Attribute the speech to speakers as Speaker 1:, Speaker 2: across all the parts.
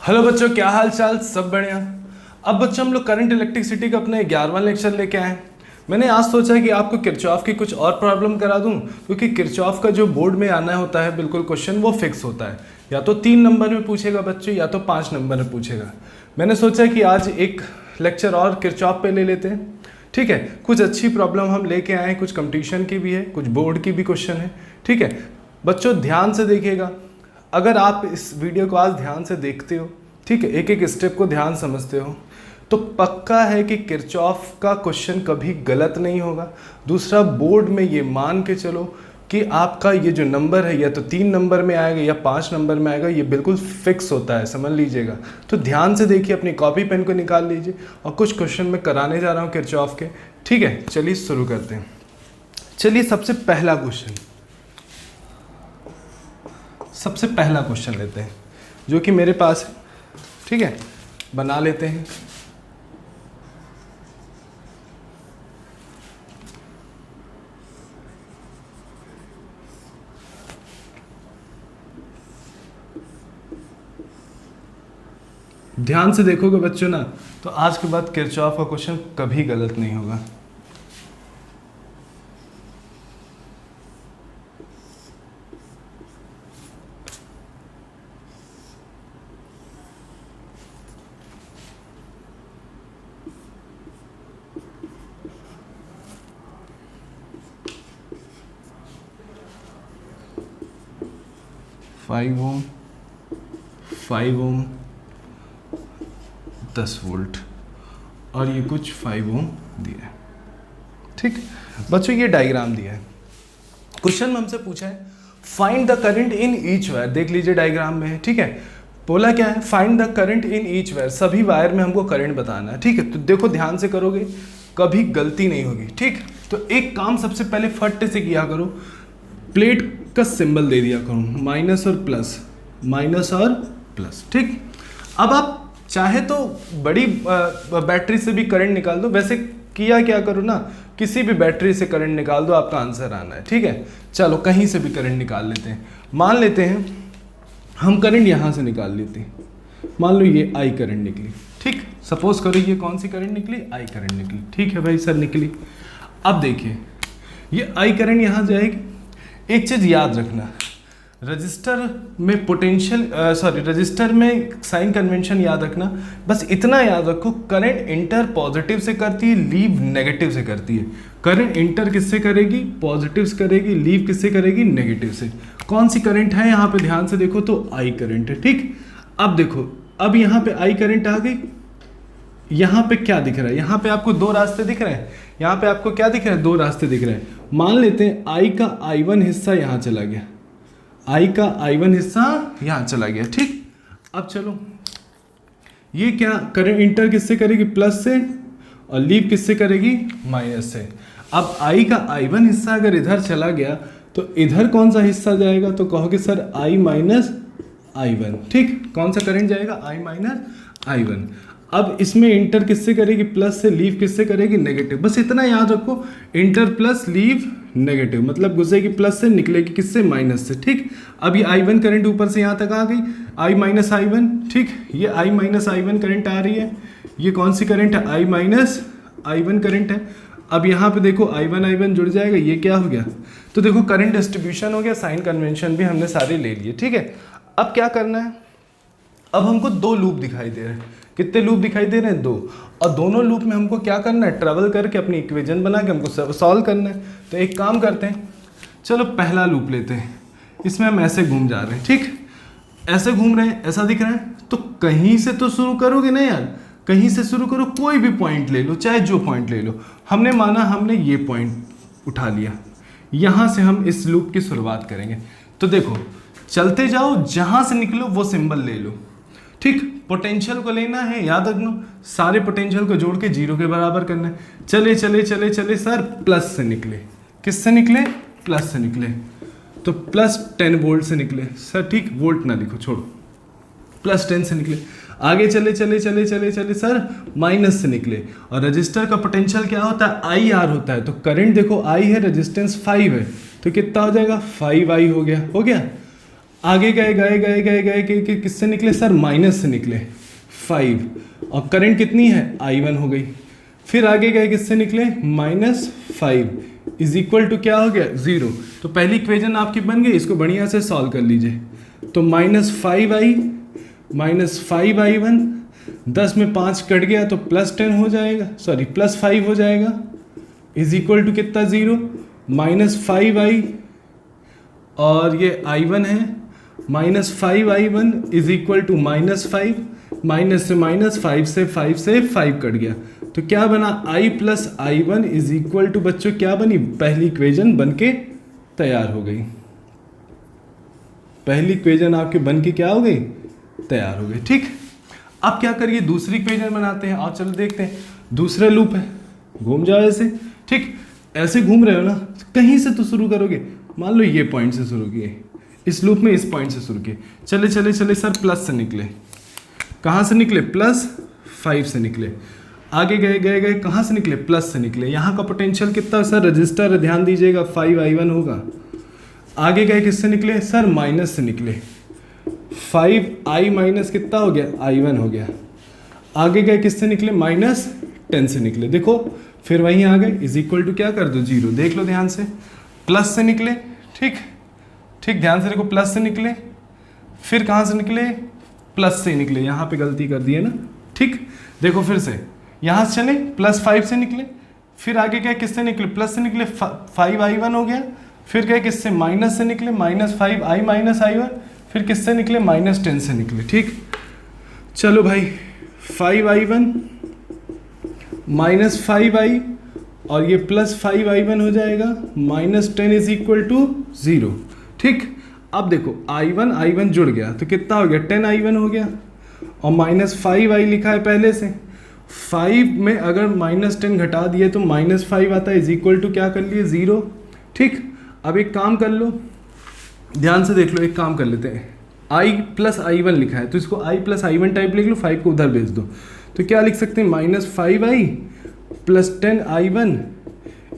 Speaker 1: Hello बच्चों, क्या हाल चाल? सब बढ़िया। अब बच्चों हम लोग करंट इलेक्ट्रिसिटी का अपना 11वां लेक्चर लेके आए। मैंने आज सोचा कि आपको किरचॉफ की कुछ और प्रॉब्लम करा दूं, क्योंकि किरचॉफ का जो बोर्ड में आना होता है बिल्कुल क्वेश्चन वो फिक्स होता है, या तो 3 नंबर में पूछेगा बच्चों या तो 5 नंबर में पूछेगा। मैंने सोचा कि आज एक लेक्चर और किरचॉफ पे ले लेते हैं। ठीक है, कुछ अच्छी प्रॉब्लम हम लेके आए हैं, कुछ कंपटीशन की भी है, कुछ बोर्ड की भी क्वेश्चन है। ठीक है बच्चों, ध्यान से देखिएगा। अगर आप इस वीडियो को आज ध्यान से देखते हो, ठीक है, एक एक स्टेप को ध्यान समझते हो, तो पक्का है कि किरचॉफ का क्वेश्चन कभी गलत नहीं होगा। दूसरा, बोर्ड में ये मान के चलो कि आपका ये जो नंबर है या तो 3 नंबर में आएगा या 5 नंबर में आएगा, ये बिल्कुल फिक्स होता है, समझ लीजिएगा। तो ध्यान से देखिए, अपनी कॉपी पेन को निकाल लीजिए और कुछ क्वेश्चन मैं कराने जा रहा हूँ किरचॉफ के। ठीक है, चलिए शुरू करते हैं। चलिए सबसे पहला क्वेश्चन लेते हैं जो कि मेरे पास है। ठीक है, बना लेते हैं। ध्यान से देखोगे बच्चों ना, तो आज के बाद किरचॉफ का क्वेश्चन कभी गलत नहीं होगा। फाइव ओम 10 वोल्ट और ये कुछ 5 ओम दिया है। ठीक बच्चों, ये डायग्राम दिया है। क्वेश्चन में हमसे पूछा है find the current in each wire. देख लीजिए डायग्राम में है। ठीक है, बोला क्या है, find the current in each wire. सभी वायर में हमको करंट बताना है। ठीक है, तो देखो ध्यान से करोगे कभी गलती नहीं होगी। ठीक, तो एक काम सबसे पहले फट से किया करो, प्लेट का सिंबल दे दिया करो, माइनस और प्लस। ठीक, अब आप चाहे तो बड़ी बैटरी से भी करंट निकाल दो। वैसे किया क्या करो ना, किसी भी बैटरी से करंट निकाल दो, आपका आंसर आना है। ठीक है, चलो कहीं से भी करंट निकाल लेते हैं। मान लेते हैं हम करंट यहाँ से निकाल लेते हैं। मान लो ये आई करंट निकली। ठीक, सपोज करो ये कौन सी करंट निकली, आई करंट निकली। ठीक है भाई सर, निकली। अब देखिए ये आई करंट यहाँ जाएगी। एक चीज़ याद रखना, रजिस्टर में रजिस्टर में साइन कन्वेंशन याद रखना। बस इतना याद रखो, करंट इंटर पॉजिटिव से करती है, लीव नेगेटिव से करती है। करंट इंटर किससे करेगी, पॉजिटिव से करेगी, लीव किससे करेगी, नेगेटिव से। कौन सी करंट है यहाँ पे, ध्यान से देखो तो आई करंट है। ठीक, अब देखो, अब यहाँ पे आई करंट आ गई। यहाँ पे क्या दिख रहा है, यहाँ पे आपको 2 रास्ते दिख रहे हैं। यहाँ पे आपको क्या दिख रहा है, 2 रास्ते दिख रहे हैं। मान लेते हैं आई का I1 हिस्सा यहाँ चला गया, आई का I1 हिस्सा यहाँ चला गया। ठीक, अब चलो ये क्या करंट इंटर किससे करेगी, प्लस से, और लीव किससे करेगी, माइनस से। अब आई का I1 हिस्सा अगर इधर चला गया तो इधर कौन सा हिस्सा जाएगा, तो कहोगे सर I माइनस I1। ठीक, कौन सा करंट जाएगा, I माइनस I1। अब इसमें इंटर किससे करेगी, प्लस से, लीव किससे करेगी, नेगेटिव। बस इतना याद रखो, इंटर प्लस लीव नेगेटिव, मतलब घुसेगी प्लस से, निकलेगी किससे, माइनस से। ठीक, अब ये I1 करंट ऊपर से यहाँ तक आ गई, I माइनस I1। ठीक, ये I माइनस I1 करंट आ रही है। ये कौन सी करंट है, I माइनस I1 करंट है। अब यहाँ पे देखो I1 जुड़ जाएगा, ये क्या हो गया, तो देखो करंट डिस्ट्रीब्यूशन हो गया, साइन कन्वेंशन भी हमने सारे ले लिए। ठीक है, अब क्या करना है, अब हमको 2 लूप दिखाई दे रहे हैं। कितने लूप दिखाई दे रहे हैं, 2। और दोनों लूप में हमको क्या करना है, ट्रेवल करके अपनी इक्वेशन बना के हमको सॉल्व करना है। तो एक काम करते हैं, चलो पहला लूप लेते हैं। इसमें हम ऐसे घूम जा रहे हैं। ठीक, ऐसे घूम रहे हैं, ऐसा दिख रहा है, तो कहीं से तो शुरू करोगे ना यार, कहीं से शुरू करो, कोई भी पॉइंट ले लो, चाहे जो पॉइंट ले लो। हमने माना हमने ये पॉइंट उठा लिया, यहाँ से हम इस लूप की शुरुआत करेंगे। तो देखो चलते जाओ, जहाँ से निकलो वो सिंबल ले लो। ठीक, पोटेंशियल को लेना है, याद रखना, सारे पोटेंशियल को जोड़ के 0 के बराबर करना है। चले चले चले चले सर, प्लस से निकले, किससे निकले, प्लस से निकले, तो प्लस 10 वोल्ट से निकले सर। ठीक, वोल्ट ना लिखो, छोड़ो, प्लस 10 से निकले। आगे चले चले चले चले चले सर, माइनस से निकले। और रजिस्टर का पोटेंशियल क्या होता है, आई आर होता है। तो करंट देखो आई है, रेजिस्टेंस 5 है, तो कितना हो जाएगा, 5i हो गया। आगे गए गए गए गए गए गए किससे निकले सर, माइनस से निकले 5, और करंट कितनी है I1 हो गई। फिर आगे गए किससे निकले, -5 इज इक्वल टू क्या हो गया 0। तो पहली इक्वेशन आपकी बन गई, इसको बढ़िया से सॉल्व कर लीजिए। तो -5i -5i1, 10 में 5 कट गया तो +10 हो जाएगा, सॉरी +5 हो जाएगा, इज इक्वल टू कितना 0, -5i और ये I1 है, -5i1 is equal to -5, minus से माइनस, 5 से 5 कट गया, तो क्या बना I plus I1 is equal to बच्चों क्या बनी, पहली इक्वेशन बन के तैयार हो गई। पहली इक्वेशन आपके बन के क्या हो गई, तैयार हो गई। ठीक, अब क्या करिए, दूसरी इक्वेशन बनाते हैं। और चलो देखते हैं, दूसरा लूप है, घूम जाओ ऐसे। ठीक, ऐसे घूम रहे हो ना, कहीं से तो शुरू करोगे। मान लो ये पॉइंट से शुरू किए, इस लूप में इस पॉइंट से शुरू किए, चले चले चले सर प्लस से निकले, कहाँ से निकले, +5 से निकले। आगे गए गए गए कहाँ से निकले, प्लस से निकले। यहाँ का पोटेंशियल कितना सर, रजिस्टर है, ध्यान दीजिएगा 5i1 होगा। आगे गए किससे निकले सर, माइनस से निकले, 5i माइनस कितना हो गया, I1 हो गया। आगे गए किससे निकले, -10 से निकले। देखो फिर वहीं आ गए, इज इक्वल टू क्या कर दो 0। देख लो ध्यान से, प्लस से निकले। ठीक ठीक, ध्यान से देखो, प्लस से निकले, फिर कहाँ से निकले, प्लस से निकले। यहाँ पे गलती कर दी है ना। ठीक, देखो फिर से यहाँ से चले, +5 से निकले, फिर आगे गए किससे निकले, प्लस से निकले, 5i1 हो गया। फिर गए किससे, माइनस से निकले, -5i माइनस I1, फिर किससे निकले, -10 से निकले। ठीक, चलो भाई 5i1 -5i और ये +5i1 हो जाएगा, -10 इज इक्वल टू 0। ठीक, अब देखो I1 जुड़ गया तो कितना हो गया, 10i1 हो गया, और -5i लिखा है पहले से। 5 में अगर -10 घटा दिए तो -5 आता है, इज इक्वल टू क्या कर लिए 0। ठीक, अब एक काम कर लो, ध्यान से देख लो, एक काम कर लेते हैं। I प्लस I1 लिखा है तो इसको I प्लस I1 टाइप लिख लो, 5 को उधर भेज दो। तो क्या लिख सकते हैं, -5i plus 10i1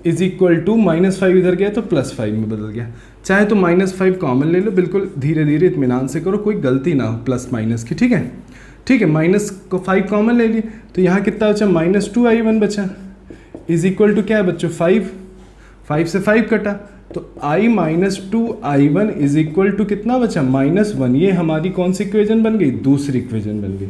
Speaker 1: is equal to, -5 इधर गया तो +5 में बदल गया। चाहे तो -5 कॉमन ले लो, बिल्कुल धीरे धीरे इत्मीनान से करो, कोई गलती ना हो प्लस माइनस की। ठीक है, ठीक है, माइनस को 5 कॉमन ले लिए तो यहाँ कितना बचा, -2i1 बचा, इज इक्वल टू क्या है बच्चों 5 से 5 कटा तो I -2i1 is equal to कितना बचा, -1। ये हमारी कौन सी इक्वेशन बन गई, दूसरी इक्वेशन बन गई।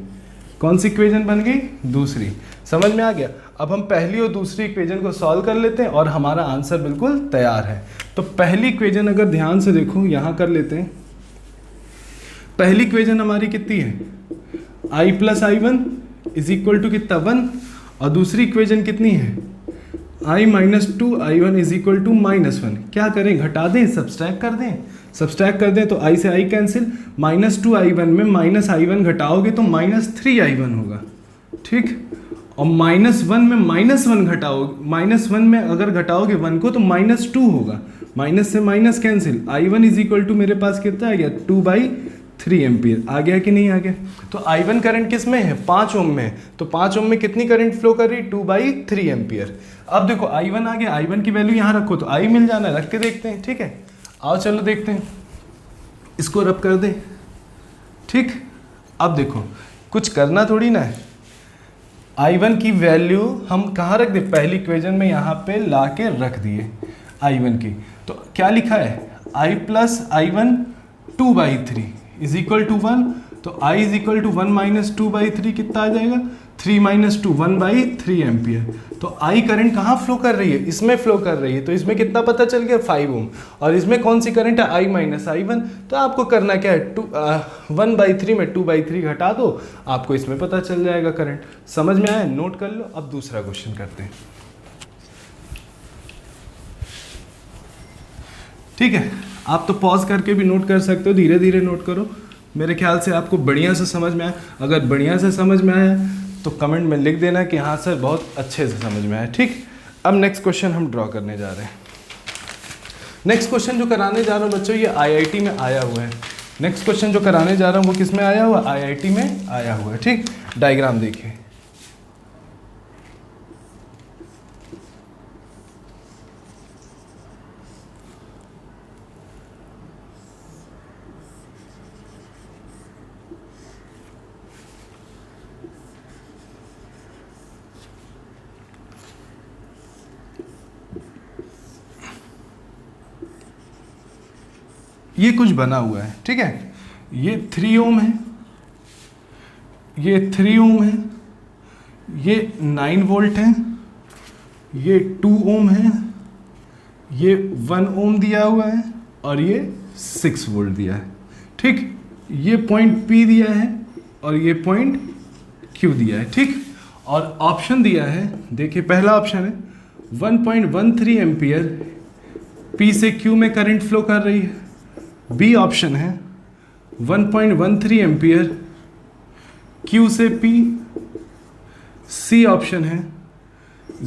Speaker 1: कौन सी इक्वेशन बन गई, दूसरी। समझ में आ गया। अब हम पहली और दूसरी इक्वेशन को सॉल्व कर लेते हैं और हमारा आंसर बिल्कुल तैयार है। तो पहली इक्वेशन अगर ध्यान से देखो, यहाँ कर लेते हैं। पहली इक्वेशन हमारी कितनी है, I plus I1 is equal to कितना 1, और दूसरी इक्वेशन कितनी है, I -2i1 is equal to -1। क्या करें, घटा दें, सब्सट्रैक्ट कर दें। सब्सट्रैक्ट कर दें तो I से I कैंसिल, -2i1 में -i1 घटाओगे तो -3i1 होगा। ठीक, और -1 में -1 घटाओगे, -1 में अगर घटाओगे 1 को तो -2 होगा। माइनस से minus cancel, I1 is equal to मेरे पास कितना आ गया, 2/3 एम्पियर। आ गया कि नहीं आ गया। तो I1 करंट किस में है, 5 ओम में है। तो 5 ओम में कितनी करंट फ्लो कर रही, 2/3 एम्पियर। अब देखो I1 आ गया, I1 की वैल्यू यहाँ रखो तो I मिल जाना है, रख के देखते हैं। ठीक है, आओ चलो देखते हैं, इसको रब कर दें। ठीक, अब देखो कुछ करना थोड़ी ना है, I1 की वैल्यू हम कहाँ रख दे, पहली इक्वेशन में यहाँ पे ला के रख दिए I1 की। तो क्या लिखा है, I plus I1 2/3 is equal to 1। तो I इज इक्वल टू 1 माइनस 2/3 कितना आ जाएगा, 3 माइनस 2 1/3 एम्पियर। तो I करंट कहाँ फ्लो कर रही है, इसमें फ्लो कर रही है। तो इसमें कितना पता चल गया, 5 ओम। और इसमें कौन सी करंट है, I माइनस I1। तो आपको करना क्या है, 1/3 में 2/3 घटा दो, आपको इसमें पता चल जाएगा करंट। समझ में आया, नोट कर लो। अब दूसरा क्वेश्चन करते हैं। ठीक है, आप तो पॉज करके भी नोट कर सकते हो, धीरे धीरे नोट करो। मेरे ख्याल से आपको बढ़िया से समझ में आया। अगर बढ़िया से समझ में आया तो कमेंट में लिख देना कि हाँ सर बहुत अच्छे से समझ में आया। ठीक, अब नेक्स्ट क्वेश्चन हम ड्रॉ करने जा रहे हैं। नेक्स्ट क्वेश्चन जो कराने जा रहा हूँ बच्चों, ये IIT में आया हुआ है। नेक्स्ट क्वेश्चन जो कराने जा रहा हूँ वो किस में आया हुआ, IIT में आया हुआ है। ठीक, डायग्राम देखिए। ये कुछ बना हुआ है, ठीक है। ये 3 ओम है, ये 3 ओम है, ये 9 वोल्ट है, ये 2 ओम है, ये 1 ओम दिया हुआ है और ये 6 वोल्ट दिया है, ठीक। ये पॉइंट P दिया है और ये पॉइंट Q दिया है, ठीक। और ऑप्शन दिया है, देखिए पहला ऑप्शन है 1.13 एम्पियर P से Q में करंट फ्लो कर रही है। बी ऑप्शन है 1.13 एम्पियर Q से P। सी ऑप्शन है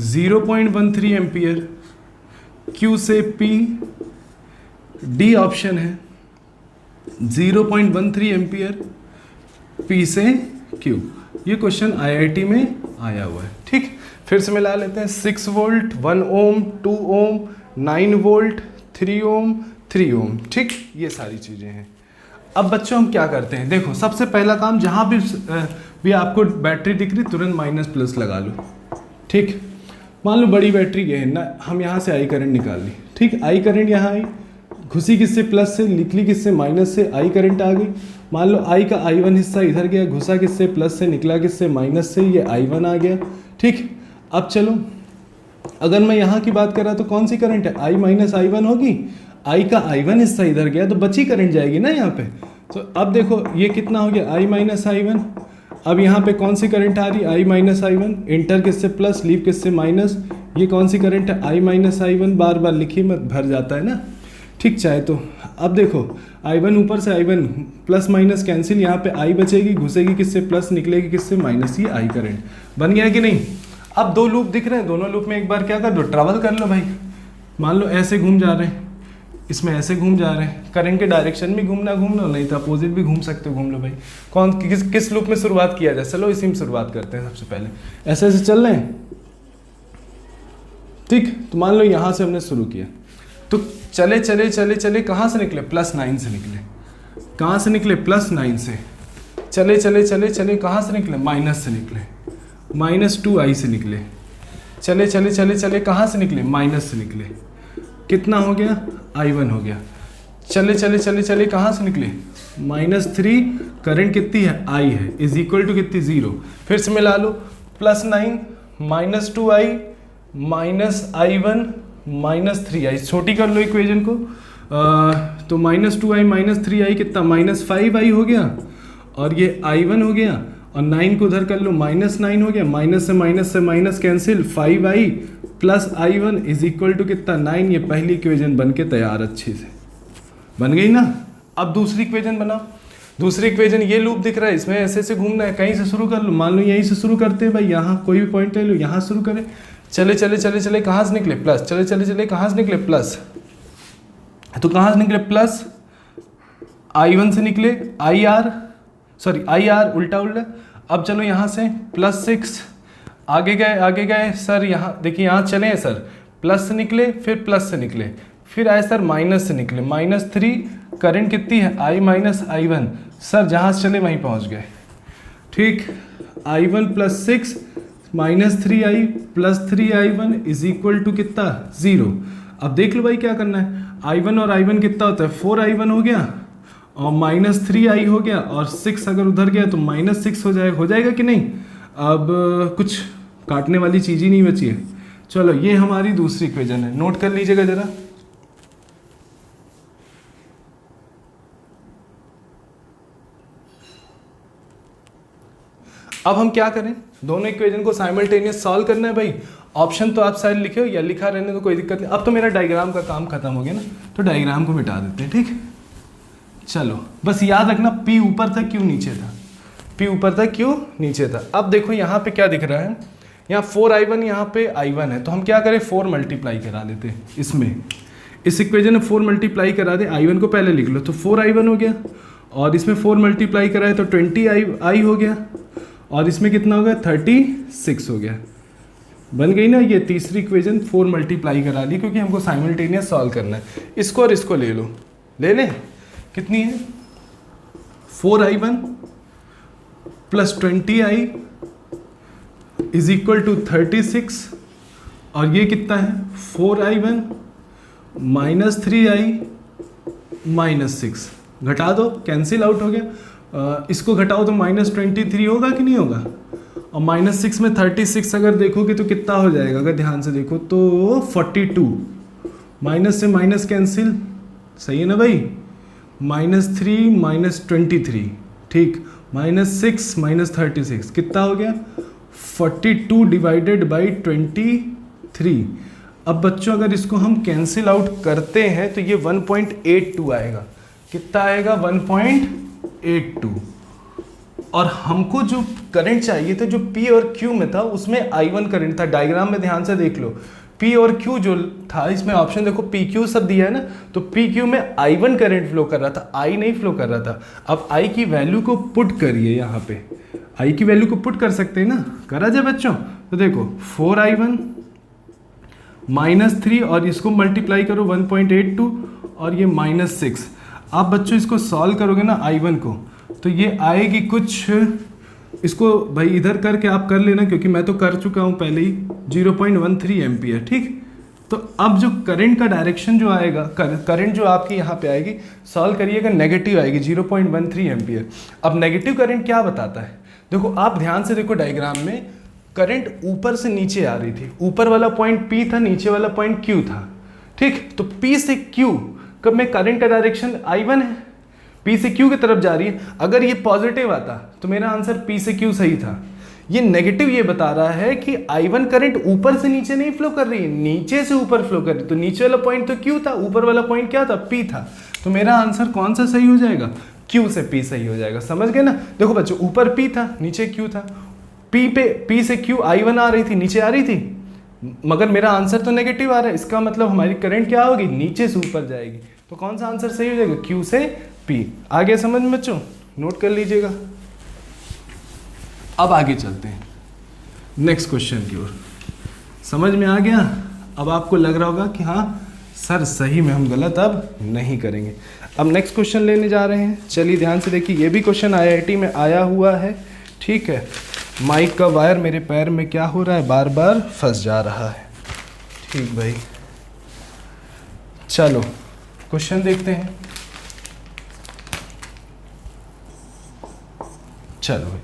Speaker 1: 0.13 एम्पियर Q से P। डी ऑप्शन है 0.13 एम्पियर P से Q। ये क्वेश्चन IIT में आया हुआ है, ठीक। फिर से मिला लेते हैं, 6 वोल्ट, 1 ओम, 2 ओम, 9 वोल्ट, 3 ओम, 3 ओम, ठीक। ये सारी चीज़ें हैं। अब बच्चों हम क्या करते हैं, देखो सबसे पहला काम, जहाँ भी आपको बैटरी दिख रही तुरंत माइनस प्लस लगा लो, ठीक। मान लो बड़ी बैटरी है ना, हम यहाँ से आई करंट निकाल ली, ठीक। आई करंट यहाँ आई, घुसी किससे प्लस से, निकली किससे माइनस से, आई करंट आ गई। मान लो आई का I1 हिस्सा इधर गया, घुसा किससे प्लस से, निकला किससे माइनस से, ये I1 आ गया, ठीक। अब चलो अगर मैं यहाँ की बात कर रहा तो कौन सी करंट है, I माइनस I1 होगी। आई का I1 हिस्सा इधर गया तो बची करंट जाएगी ना यहाँ पे। तो अब देखो ये कितना हो गया, I माइनस I1। अब यहाँ पे कौन सी करंट आ रही, I माइनस I1, इंटर किससे प्लस, लीव किससे माइनस, ये कौन सी करंट है, I माइनस I1। बार बार लिखी मत, भर जाता है ना, ठीक। चाहे तो अब देखो I1 ऊपर से I1 प्लस माइनस कैंसिल, यहाँ पे I बचेगी, घुसेगी किससे प्लस, निकलेगी किससे माइनस, ये I करंट बन गया कि नहीं। अब 2 लूप दिख रहे हैं, दोनों लूप में एक बार क्या कर दो, ट्रैवल कर लो भाई। मान लो ऐसे घूम जा रहे हैं, इसमें ऐसे घूम जा रहे हैं, करंट के डायरेक्शन भी घूम लो, नहीं तो अपोजिट भी घूम सकते हो, घूम लो भाई। कौन किस लूप में शुरुआत किया जाए, चलो इसी में शुरुआत करते हैं। सबसे पहले ऐसे ऐसे चल रहे हैं, ठीक। तो मान लो यहाँ से हमने शुरू किया, तो चले चले चले चले कहाँ से निकले, +9 से निकले। कहाँ से निकले, +9 से। चले चले चले चले कहाँ से निकले, माइनस से निकले, -2i से निकले। चले चले चले चले कहाँ से निकले, माइनस से निकले। कितना हो गया, I1 हो गया। चले चले चले चले कहाँ से निकले, -3। करंट कितनी है, I है, इज इक्वल टू कितनी, 0। फिर से मिला लो, +9 -2i -I1 -3i। छोटी कर लो इक्वेशन को, तो -2i -3i कितना, -5i हो गया। और ये I1 हो गया, और 9 को उधर कर लो, -9 हो गया। माइनस से minus cancel, 5i plus I1 is equal to कितना, 9। ये पहली इक्वेशन बन के तैयार, अच्छे से बन गई ना। अब दूसरी इक्वेशन बनाओ। दूसरी इक्वेशन, ये लूप दिख रहा है, इसमें ऐसे ऐसे घूमना है, कहीं से शुरू कर लो। मान लो यहीं से शुरू करते हैं भाई, यहाँ कोई भी पॉइंट ले लो, यहाँ शुरू करें। चले चले चले चले कहाँ से निकले, प्लस। चले चले चले कहाँ से निकले, प्लस। तो कहाँ से निकले, प्लस। I1 से निकले, IR उल्टा। अब चलो यहाँ से +6 आगे गए सर, यहाँ देखिए, यहाँ चले हैं सर, प्लस से निकले, फिर प्लस से निकले, फिर आए सर माइनस से निकले, -3। करंट कितनी है, I माइनस I1। सर जहाँ से चले वहीं पहुँच गए, ठीक। I1 +6 -3i +3i1 is equal to कितना, 0। अब देख लो भाई क्या करना है, I1 और I1 कितना होता है, 4i1 हो गया, और -3i हो गया, और 6 अगर उधर गया तो -6 हो जाएगा कि नहीं। अब कुछ काटने वाली चीज़ ही नहीं बची है। चलो ये हमारी दूसरी इक्वेशन है, नोट कर लीजिएगा ज़रा। अब हम क्या करें, दोनों इक्वेशन को साइमल्टेनियस सॉल्व करना है भाई। ऑप्शन तो आप शायद लिखे हो या लिखा रहने तो कोई दिक्कत नहीं। अब तो मेरा डायग्राम का काम खत्म हो गया ना, तो डायग्राम को मिटा देते हैं, ठीक। चलो बस याद रखना, P ऊपर था Q नीचे था, P ऊपर था Q नीचे था। अब देखो यहाँ पे क्या दिख रहा है, यहाँ 4i1, यहाँ पे I1 है, तो हम क्या करें, 4 मल्टीप्लाई करा देते हैं इसमें। इस इक्वेशन में 4 मल्टीप्लाई करा दे, I1 को पहले लिख लो, तो 4i1 हो गया, और इसमें 4 मल्टीप्लाई कराए तो 20i हो गया, और इसमें कितना हो गया, 36 हो गया। बन गई ना ये तीसरी इक्वेशन, 4 मल्टीप्लाई करा ली, क्योंकि हमको साइमल्टेनियस सॉल्व करना है। इसको और इसको ले लो, ले लें, कितनी है, 4i1 plus 20i is equal to 36, और ये कितना है, 4i1 -3i -6 घटा दो, कैंसिल आउट हो गया। इसको घटाओ तो -23 होगा कि नहीं होगा? और -6 में 36 अगर देखोगे तो कितना हो जाएगा? अगर ध्यान से देखो तो 42, माइनस से माइनस कैंसिल, सही है ना भाई? -3 -23, ठीक, -6 -36 कितना हो गया? 42 डिवाइडेड बाई 23। अब बच्चों अगर इसको हम कैंसिल आउट करते हैं तो ये 1.82 आएगा। कितना आएगा? 1.82। और हमको जो करंट चाहिए था, जो P और Q में था, उसमें I1 करंट था। डायग्राम में ध्यान से देख लो, P और Q जो था, इसमें ऑप्शन देखो PQ सब दिया है ना, तो PQ में I1 करंट फ्लो कर रहा था, I नहीं फ्लो कर रहा था। अब I की वैल्यू को पुट करिए, यहाँ पे I की वैल्यू को पुट कर सकते हैं ना, करा जाए बच्चों? तो देखो 4I1 -3 और इसको मल्टीप्लाई करो 1.82 और ये -6। आप बच्चों इसको सॉल्व करोगे ना I1 को, तो ये आएगी कुछ, इसको भाई इधर करके आप कर लेना, क्योंकि मैं तो कर चुका हूँ पहले ही, 0.13 एम्पियर, ठीक। तो अब जो करंट का डायरेक्शन जो आएगा, करंट जो आपकी यहाँ पे आएगी, सॉल्व करिएगा, नेगेटिव आएगी 0.13 एम्पियर। अब नेगेटिव करंट क्या बताता है? देखो आप ध्यान से देखो, डायग्राम में करंट ऊपर से नीचे आ रही थी, ऊपर वाला पॉइंट P था, नीचे वाला पॉइंट Q था, ठीक। तो P से Q कब में करंट का डायरेक्शन I1 है, P से Q की तरफ जा रही है। अगर ये पॉजिटिव आता तो मेरा आंसर P से Q सही था। ये नेगेटिव ये बता रहा है कि I1 करंट ऊपर से नीचे नहीं फ्लो कर रही है, नीचे से ऊपर फ्लो कर रही है। तो नीचे वाला पॉइंट तो Q था, ऊपर वाला पॉइंट क्या था? P था। तो मेरा आंसर कौन सा सही हो जाएगा? Q से P सही हो जाएगा। समझ गए ना? देखो बच्चों, ऊपर P था, नीचे Q था, P से Q I1 आ रही थी, नीचे आ रही थी, मगर मेरा आंसर तो नेगेटिव आ रहा है। इसका मतलब हमारी करंट क्या होगी? नीचे से ऊपर जाएगी। तो कौन सा आंसर सही हो जाएगा? Q से P। आगे समझ में बच्चों, नोट कर लीजिएगा। अब आगे चलते हैं नेक्स्ट क्वेश्चन की ओर। समझ में आ गया? अब आपको लग रहा होगा कि हाँ सर सही में हम गलत अब नहीं करेंगे। अब नेक्स्ट क्वेश्चन लेने जा रहे हैं। चलिए ध्यान से देखिए, ये भी क्वेश्चन IIT में आया हुआ है, ठीक है। माइक का वायर मेरे पैर में क्या हो रहा है? बार बार फंस जा रहा है, ठीक भाई। चलो क्वेश्चन देखते हैं। चलो भाई,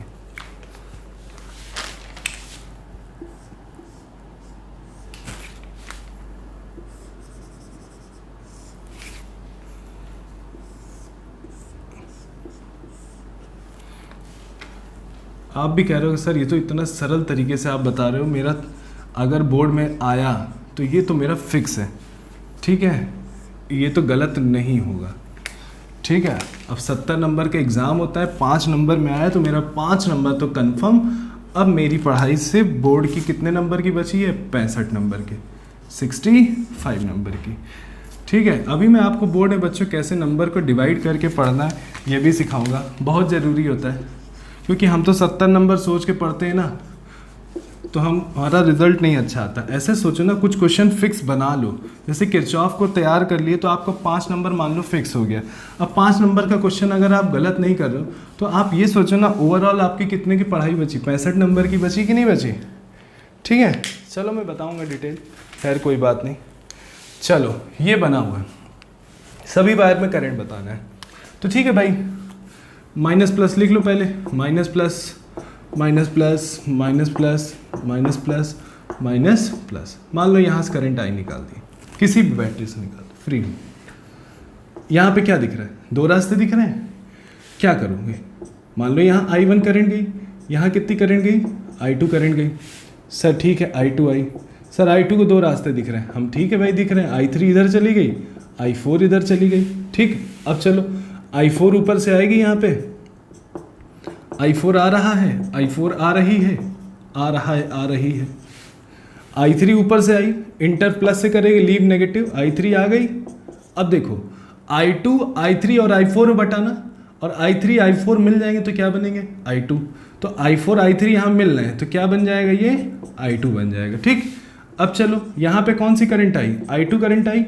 Speaker 1: आप भी कह रहे हो सर ये तो इतना सरल तरीके से आप बता रहे हो, मेरा अगर बोर्ड में आया तो ये तो मेरा फिक्स है, ठीक है, ये तो गलत नहीं होगा, ठीक है। अब 70 नंबर का एग्ज़ाम होता है, 5 नंबर में आया तो मेरा 5 नंबर तो कंफर्म। अब मेरी पढ़ाई से बोर्ड की कितने नंबर की बची है? 65 नंबर की, 65 नंबर की, ठीक है। अभी मैं आपको बोर्ड में बच्चों कैसे नंबर को डिवाइड करके पढ़ना है ये भी सिखाऊंगा, बहुत ज़रूरी होता है, क्योंकि हम तो 70 नंबर सोच के पढ़ते हैं ना, तो हमारा रिजल्ट नहीं अच्छा आता। ऐसे सोचो ना, कुछ क्वेश्चन फिक्स बना लो, जैसे किरचॉफ को तैयार कर लिए तो आपको 5 नंबर मान लो फिक्स हो गया। अब 5 नंबर का क्वेश्चन अगर आप गलत नहीं कर रहे हो तो आप ये सोचो ना, ओवरऑल आपकी कितने की पढ़ाई बची? 65 नंबर की बची कि नहीं बची? ठीक है, चलो मैं बताऊँगा डिटेल, खैर कोई बात नहीं। चलो ये बना हुआ है, सभी वायर में करंट बताना है, तो ठीक है भाई, माइनस प्लस लिख लो पहले, minus plus minus plus minus plus minus plus minus plus. मान लो यहाँ से करंट आई निकाल दी, किसी भी बैटरी से निकाल दो फ्री। यहाँ पे क्या दिख रहा है? 2 रास्ते दिख रहे हैं, क्या करोगे? मान लो यहाँ I1 करंट गई, यहाँ कितनी करंट गई? I2 करंट गई। सर ठीक है, I2 आई, सर I2 को 2 रास्ते दिख रहे हैं, हम ठीक है भाई दिख रहे हैं, I3 इधर चली गई, I4 इधर चली गई, ठीक। अब चलो I4 ऊपर से आएगी, यहाँ पे I4 आ रहा है, I4 आ रही है, आ रहा है, आ रही है। I3 ऊपर से आई, इंटर प्लस से करेगी, लीव नेगेटिव, I3 आ गई। अब देखो I2 I3 और I4 में बटाना, और I3 I4 मिल जाएंगे तो क्या बनेंगे? I2। तो I4 I3 यहाँ मिल रहे हैं तो क्या बन जाएगा? ये I2 बन जाएगा, ठीक। अब चलो यहाँ पे कौन सी current I? I2 current I.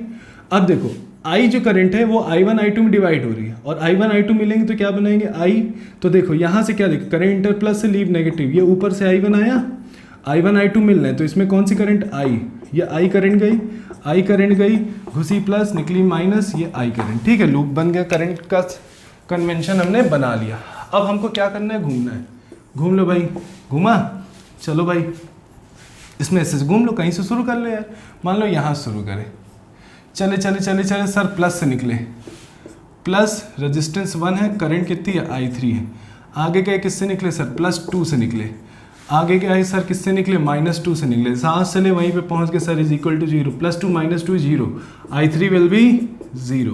Speaker 1: अब देखो I जो करंट है वो I1 I2 में डिवाइड हो रही है, और I1 I2 मिलेंगे तो क्या बनाएंगे? I। तो देखो यहाँ से क्या देखो, करंट इंटर प्लस से लीव नेगेटिव, ये ऊपर से I1 आया, I1 I2 मिल रहे हैं तो इसमें कौन सी करंट? I। ये आई करंट गई, आई करंट गई, घुसी प्लस, निकली माइनस, ये आई करंट। ठीक है, लूप बन गया, करंट का कन्वेंशन हमने बना लिया। अब हमको क्या करना है, घूमना है। घूम लो भाई, घूमा, चलो भाई इसमें ऐसे घूम लो, कहीं से शुरू कर लो यार। मान लो यहाँ शुरू करें, चले चले चले चले सर प्लस से निकले, प्लस रेजिस्टेंस 1 है, करंट कितनी है I3 है। आगे गए किससे निकले सर, +2 से निकले। आगे गए सर किससे निकले, -2 से निकले। सांस चले वहीं पे पहुंच के सर = 0, +2 -2 0, I3 विल बी 0।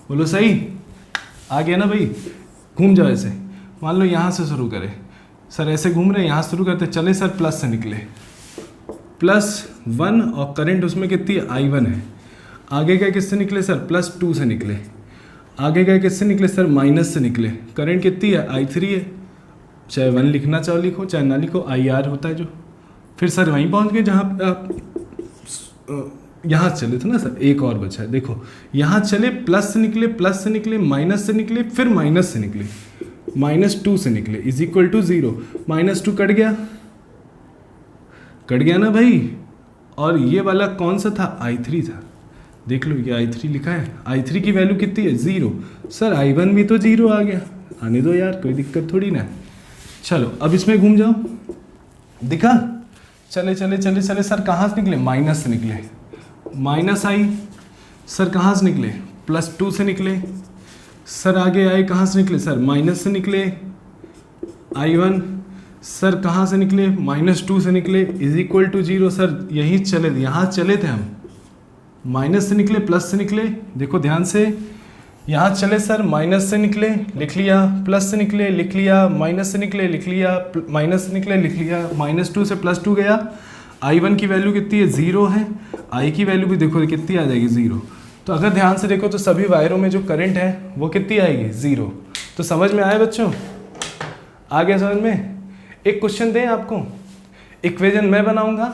Speaker 1: बोलो सही आ गया ना भाई। घूम जाओ ऐसे, मान लो यहाँ से शुरू करें सर, ऐसे घूम रहे हैं, यहाँ शुरू करते चले सर प्लस से निकले, +1 और करंट उसमें कितनी है, I1 है। आगे गए किससे निकले सर, +2 से निकले। आगे गए किससे निकले सर, माइनस से निकले। करंट कितनी है, I3 है। चाहे 1 लिखना चाहो लिखो, चाहे ना लिखो, IR होता है जो। फिर सर वहीं पहुंच गए जहाँ पे आप यहाँ चले थे ना सर, एक और बचा है देखो, यहाँ चले प्लस से निकले, माइनस से निकले, फिर माइनस से निकले, -2 से निकले, = 0। -2 कट गया ना भाई। और ये वाला कौन सा था, I3 था। देख लो ये I3 लिखा है, I3 की वैल्यू कितनी है, 0। सर I1 भी तो 0 आ गया, आने दो यार, कोई दिक्कत थोड़ी ना। चलो अब इसमें घूम जाओ, दिखा, चले चले चले चले सर कहाँ से निकले, माइनस से निकले, माइनस आई। सर कहाँ से निकले, +2 से निकले। सर आगे आए कहाँ से निकले सर, माइनस से निकले, I1। सर कहाँ से निकले, -2 से निकले, = 0। सर यहीं चले, यहाँ चले थे हम, माइनस से निकले, प्लस से निकले। देखो ध्यान से, यहाँ चले सर, माइनस से निकले, लिख लिया, प्लस से निकले, लिख लिया, माइनस से निकले, लिख लिया, माइनस से निकले, लिख लिया, -2 से +2 गया। I1 की वैल्यू कितनी है, 0 है। I की वैल्यू भी देखो कितनी आ जाएगी, 0। तो अगर ध्यान से देखो तो सभी वायरों में जो करंट है वो कितनी आएगी, 0। तो समझ में आया बच्चों, आ गया समझ में। एक क्वेश्चन दें आपको, इक्वेशन मैं बनाऊंगा,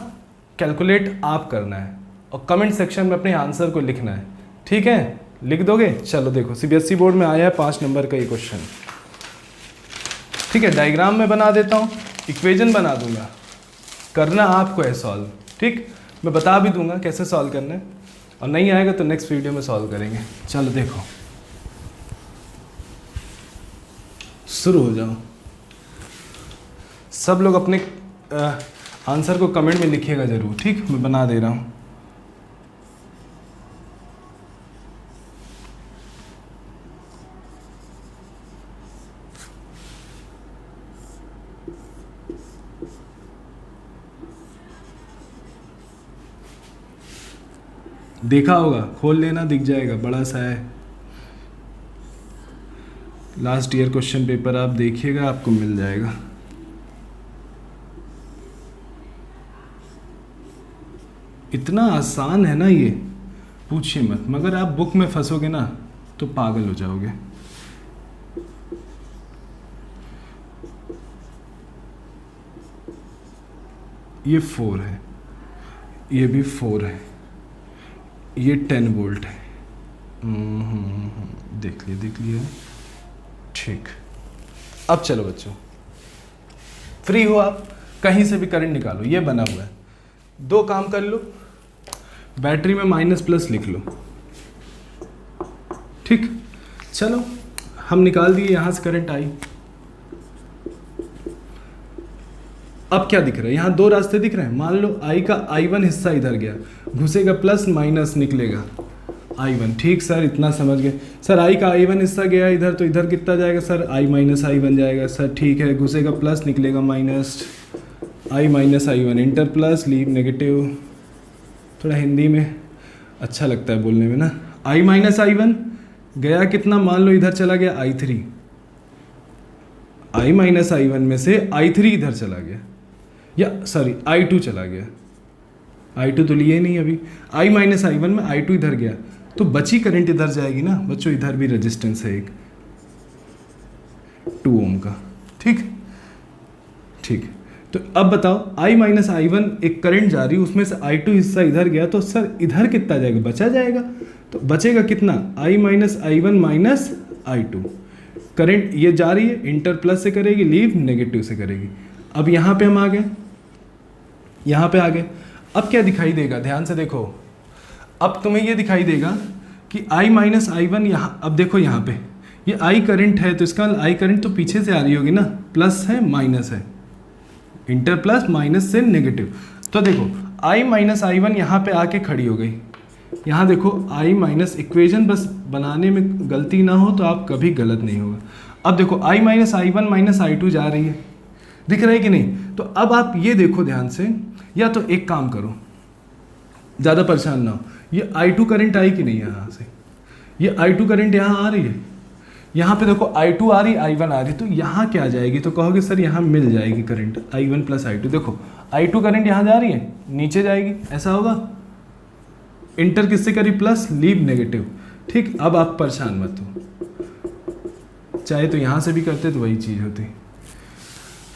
Speaker 1: कैलकुलेट आप करना है और कमेंट सेक्शन में अपने आंसर को लिखना है। ठीक है, लिख दोगे। चलो देखो, CBSE बोर्ड में आया है 5 नंबर का ये क्वेश्चन। ठीक है, डायग्राम में बना देता हूँ, इक्वेशन बना दूंगा, करना आपको है सॉल्व। ठीक, मैं बता भी दूंगा कैसे सॉल्व करना है, और नहीं आएगा तो नेक्स्ट वीडियो में सॉल्व करेंगे। चलो देखो, शुरू हो जाओ। सब लोग अपने आंसर को कमेंट में लिखिएगा ज़रूर। ठीक, मैं बना दे रहा हूँ। देखा होगा, खोल लेना, दिख जाएगा, बड़ा सा है। लास्ट ईयर क्वेश्चन पेपर आप देखिएगा, आपको मिल जाएगा। इतना आसान है ना ये, पूछिए मत। मगर आप बुक में फंसोगे ना तो पागल हो जाओगे। ये 4 है, ये भी 4 है, ये 10 वोल्ट है। देख लिया। ठीक, अब चलो बच्चों, फ्री हो आप, कहीं से भी करंट निकालो, ये बना हुआ है। 2 काम कर लो, बैटरी में माइनस लिख लो। ठीक, चलो हम निकाल दिए, यहाँ से करंट आई। अब क्या दिख रहा है, यहाँ 2 रास्ते दिख रहे हैं। मान लो I का I1 हिस्सा इधर गया, घुसेगा प्लस माइनस, निकलेगा I1। ठीक सर, इतना समझ गए। सर I का I1 हिस्सा गया इधर, तो इधर कितना जाएगा सर, I माइनस I बन जाएगा। सर ठीक है, घुसेगा प्लस, निकलेगा minus, I minus I1, inter plus, leave negative. थोड़ा हिंदी में अच्छा लगता है बोलने में ना। I माइनस I1 गया कितना, मान लो इधर चला गया I3, I माइनस I1 में से I3 इधर चला गया, या सॉरी I2 चला गया। I2 तो लिए नहीं अभी, I माइनस I1 में I2 इधर गया, तो बची करंट इधर जाएगी ना बच्चों। इधर भी रेजिस्टेंस है एक 2 ओम का। ठीक, तो अब बताओ, I माइनस I1 एक करंट जा रही, उसमें से I2 हिस्सा इधर गया, तो सर इधर कितना जाएगा, बचा जाएगा। तो बचेगा कितना, I minus I1 minus I2। Current ये जा रही है, इंटर प्लस से करेगी, लीव नेगेटिव से करेगी। अब यहाँ पे हम आ गए, यहाँ पे आ गए। अब क्या दिखाई देगा, ध्यान से देखो, अब तुम्हें ये दिखाई देगा कि I माइनस आई वन यहाँ, अब देखो यहाँ पे ये I करंट है, तो इसका I करंट तो पीछे से आ रही होगी ना, प्लस है माइनस है, इंटर प्लस माइनस से नेगेटिव। तो देखो I माइनस आई वन यहाँ पे आके खड़ी हो गई, यहाँ देखो I माइनस, इक्वेशन बस बनाने में गलती ना हो तो आप कभी गलत नहीं होगा। अब देखो I minus I one minus I two जा रही है, दिख रहा है कि नहीं। तो अब आप ये देखो ध्यान से, या तो एक काम करो, ज़्यादा परेशान ना हो, ये I2 करंट आई कि नहीं यहाँ से, ये I2 करंट यहाँ आ रही है, यहाँ पे देखो I2 आ रही, I1 आ रही, तो यहाँ क्या आ जाएगी, तो कहोगे सर यहाँ मिल जाएगी करंट I1 प्लस I2। देखो I2 करंट यहाँ जा रही है, नीचे जाएगी, ऐसा होगा, इंटर किससे करी, प्लस, लीव नेगेटिव। ठीक, अब आप परेशान मत हो, चाहे तो यहाँ से भी करते तो वही चीज़ होती।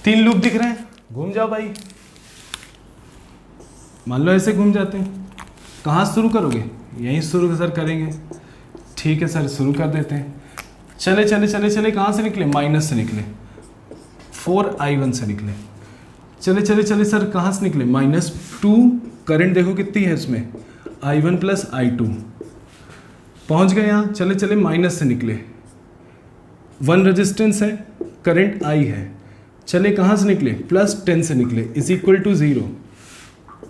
Speaker 1: 3 लूप दिख रहे हैं, घूम जाओ भाई, मान लो ऐसे घूम जाते हैं। कहाँ शुरू करोगे, यहीं शुरू सर करेंगे, ठीक है सर शुरू कर देते हैं। चले चले चले चले कहाँ से निकले, माइनस से निकले, 4I1 से निकले। चले चले चले सर कहाँ से निकले, -2, करंट देखो कितनी है इसमें, I1 प्लस I2, पहुँच गए यहाँ। चले चले माइनस से निकले, 1 रेजिस्टेंस है, करंट I है, चले कहाँ से निकले, +10 से निकले, is equal to 0,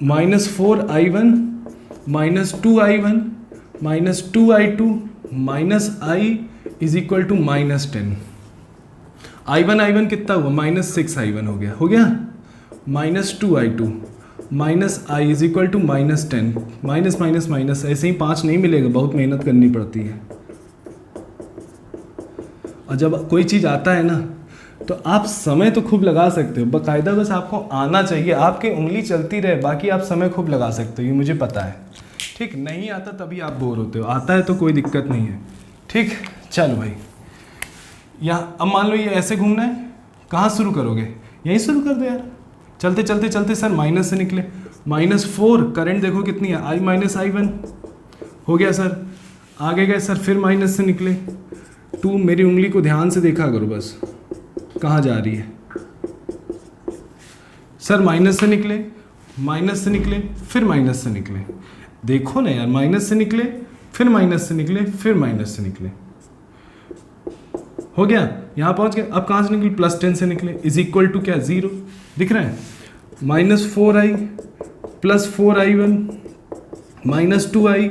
Speaker 1: -4I1 -2I1 -2I2 -I is equal to -10। I1 कितना हुआ, -6I1 हो गया, -2I2 -I is equal to -10, minus minus minus, ऐसे ही 5 नहीं मिलेगा, बहुत मेहनत करनी पड़ती है। और जब कोई चीज़ आता है ना तो आप समय तो खूब लगा सकते हो, बाकायदा बस आपको आना चाहिए, आपकी उंगली चलती रहे, बाकी आप समय खूब लगा सकते हो, ये मुझे पता है। ठीक, नहीं आता तभी आप बोर होते हो, आता है तो कोई दिक्कत नहीं है। ठीक, चलो भाई, यहाँ अब मान लो ये ऐसे घूमना है, कहाँ शुरू करोगे, यहीं शुरू कर दो यार। चलते चलते चलते सर माइनस से निकले, -4, करंट देखो कितनी है, I माइनस I1 हो गया सर। आगे गए सर, फिर माइनस से निकले, 2, मेरी उंगली को ध्यान से देखा करो बस, कहाँ जा रही है सर, माइनस से निकले, माइनस से निकले, फिर माइनस से निकले, देखो ना यार, माइनस से निकले, फिर माइनस से निकले, फिर माइनस से निकले, हो गया, यहाँ पहुँच गए। अब कहाँ से निकले, +10 से निकले, इज इक्वल टू क्या, 0, दिख रहा है, -4I plus 4I1 -2I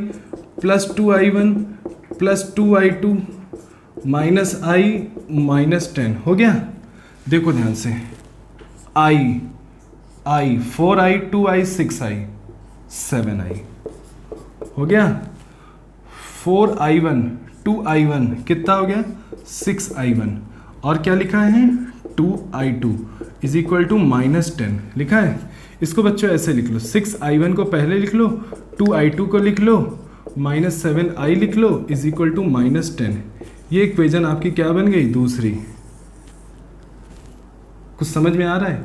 Speaker 1: plus 2I1 plus 2I2 -I -10 हो गया। देखो ध्यान से, I 4I 2I 6I 7I हो गया, 4I1 2I1 कितना हो गया, 6I1, और क्या लिखा है, 2I2 इज इक्वल टू -10 लिखा है। इसको बच्चों ऐसे लिख लो, 6I1 को पहले लिख लो, 2I2 को लिख लो, -7I लिख लो, इज इक्वल टू -10। ये इक्वेशन आपकी क्या बन गई, दूसरी। कुछ समझ में आ रहा है,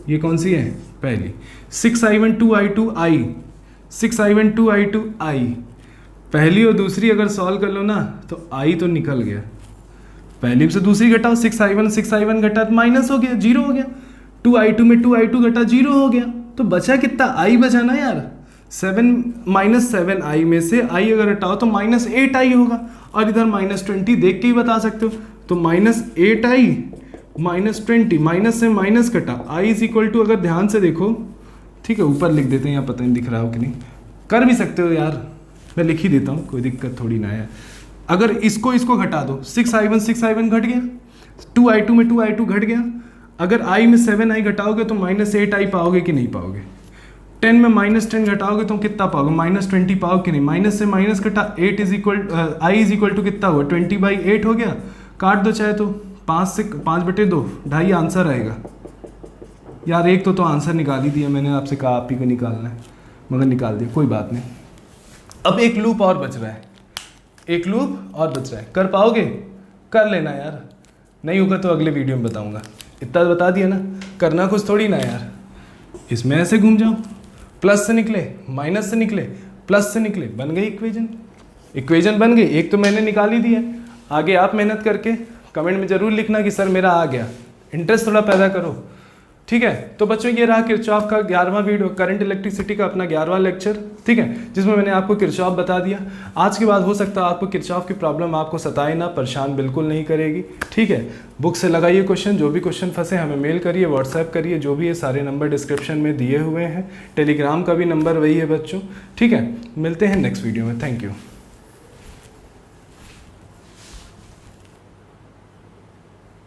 Speaker 1: ये कौन सी है, पहली। 6I1 2I2 I, 6I1 2I2 I, पहली और दूसरी अगर सॉल्व कर लो ना तो I तो निकल गया, पहली से दूसरी घटाओ, 6I1 घटा तो माइनस हो गया, 0 हो गया, 2I2 में 2I2 घटा 0 हो गया, तो बचा कितना, I बचा ना यार, 7I में से I अगर हटाओ तो -8I होगा, और इधर -20 देख के ही बता सकते हो, तो -8I -20, माइनस से माइनस कटा, I इज इक्वल टू, अगर ध्यान से देखो, ठीक है ऊपर लिख देते हैं, यहाँ पता नहीं दिख रहा हो कि नहीं, कर भी सकते हो यार, मैं लिख ही देता हूँ, कोई दिक्कत थोड़ी ना है। अगर इसको घटा दो, 6I1 घट गया, 2I2 में 2I2 घट गया, अगर I में 7I घटाओगे तो -8I पाओगे कि नहीं पाओगे, 10 में -10 घटाओगे तो कितना पाओगे, -20 पाओगे कि नहीं, माइनस से माइनस घटा, 8 is equal, I is equal to कितना हुआ, 20/8 हो गया, काट दो चाहे तो, 5/2, 2.5 आंसर आएगा। यार एक तो आंसर निकाल ही दिया मैंने, आपसे कहा आप ही को निकालना है, मगर निकाल दिया, कोई बात नहीं। अब एक लूप और बच रहा है, एक लूप और बच रहा है, कर पाओगे, कर लेना यार, नहीं होगा तो अगले वीडियो में बताऊंगा, इतना बता दिया ना, करना कुछ थोड़ी ना यार। इसमें ऐसे घूम जाओ, प्लस से निकले, माइनस से निकले, प्लस से निकले, बन गई इक्वेशन बन गई, एक तो मैंने निकाल ही दिया। आगे आप मेहनत करके कमेंट में ज़रूर लिखना कि सर मेरा आ गया, इंटरेस्ट थोड़ा पैदा करो, ठीक है। तो बच्चों ये रहा किरचॉफ का 11वां वीडियो, करंट इलेक्ट्रिसिटी का अपना 11वां लेक्चर, ठीक है, जिसमें मैंने आपको किरचॉफ बता दिया। आज के बाद हो सकता है आपको किरचॉफ की प्रॉब्लम आपको सताए ना, परेशान बिल्कुल नहीं करेगी, ठीक है। बुक से लगाइए क्वेश्चन, जो भी क्वेश्चन फंसे हमें मेल करिए, व्हाट्सएप करिए, जो भी है सारे नंबर डिस्क्रिप्शन में दिए हुए हैं। टेलीग्राम का भी नंबर वही है बच्चों, ठीक है। मिलते हैं नेक्स्ट वीडियो में, थैंक यू।